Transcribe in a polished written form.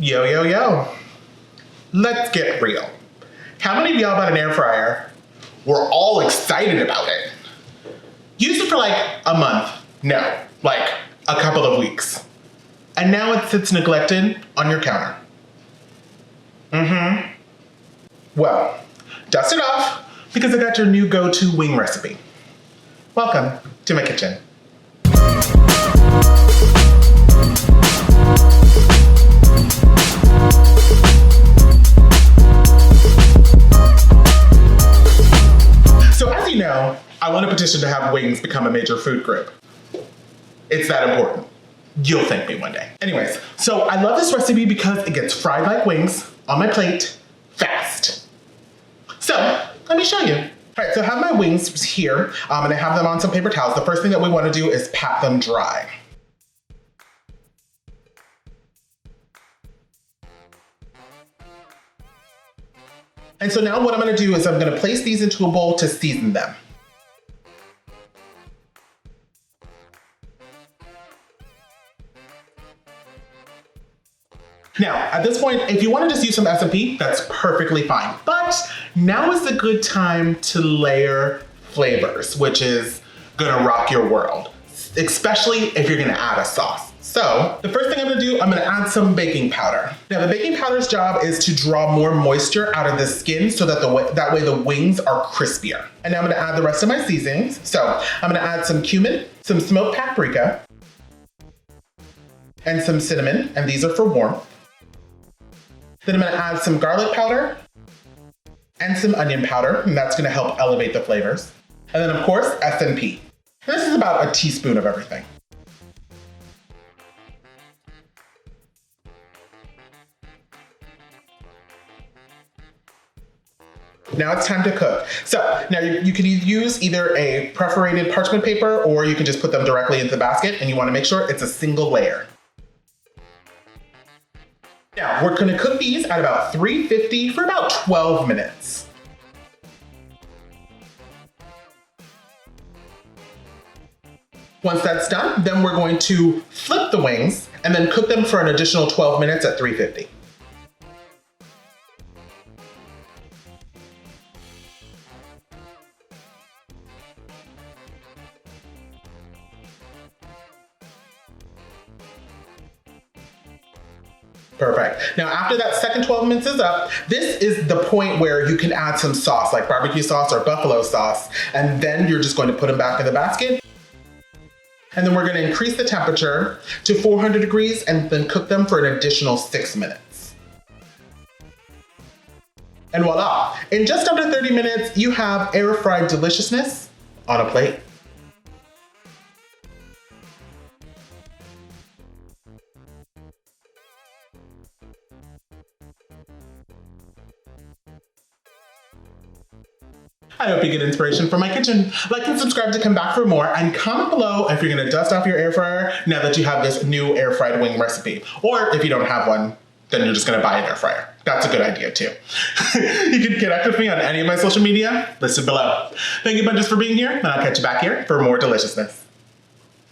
Yo, yo, yo. Let's get real. How many of y'all bought an air fryer? We're all excited about it. Used it for like a month. No, like a couple of weeks. And now it sits neglected on your counter. Well, dust it off because I got your new go-to wing recipe. Welcome to my kitchen. So as you know, I won a petition to have wings become a major food group. It's that important. You'll thank me one day. Anyways, so I love this recipe because it gets fried like wings on my plate fast. So let me show you. All right, so I have my wings here and I have them on some paper towels. The first thing that we want to do is pat them dry. And so now what I'm going to do is I'm going to place these into a bowl to season them. Now, at this point, if you want to just use some S&P, that's perfectly fine. But now is a good time to layer flavors, which is gonna rock your world, especially if you're gonna add a sauce. So the first thing I'm gonna do, I'm gonna add some baking powder. Now the baking powder's job is to draw more moisture out of the skin so that that way the wings are crispier. And now I'm gonna add the rest of my seasonings. So I'm gonna add some cumin, some smoked paprika, and some cinnamon, and these are for warmth. Then I'm gonna add some garlic powder and some onion powder, and that's gonna help elevate the flavors. And then of course, S&P. This is about a teaspoon of everything. Now it's time to cook. So now you can use either a perforated parchment paper or you can just put them directly into the basket, and you wanna make sure it's a single layer. Now, we're gonna cook these at about 350 for about 12 minutes. Once that's done, then we're going to flip the wings and then cook them for an additional 12 minutes at 350. Perfect. Now after that second 12 minutes is up, this is the point where you can add some sauce like barbecue sauce or buffalo sauce, and then you're just going to put them back in the basket. And then we're going to increase the temperature to 400 degrees and then cook them for an additional 6 minutes. And voila, in just under 30 minutes, you have air fried deliciousness on a plate. I hope you get inspiration from my kitchen. Like and subscribe to come back for more, and comment below if you're gonna dust off your air fryer now that you have this new air fried wing recipe. Or if you don't have one, then you're just gonna buy an air fryer. That's a good idea too. You can connect with me on any of my social media listed below. Thank you bunches for being here, and I'll catch you back here for more deliciousness.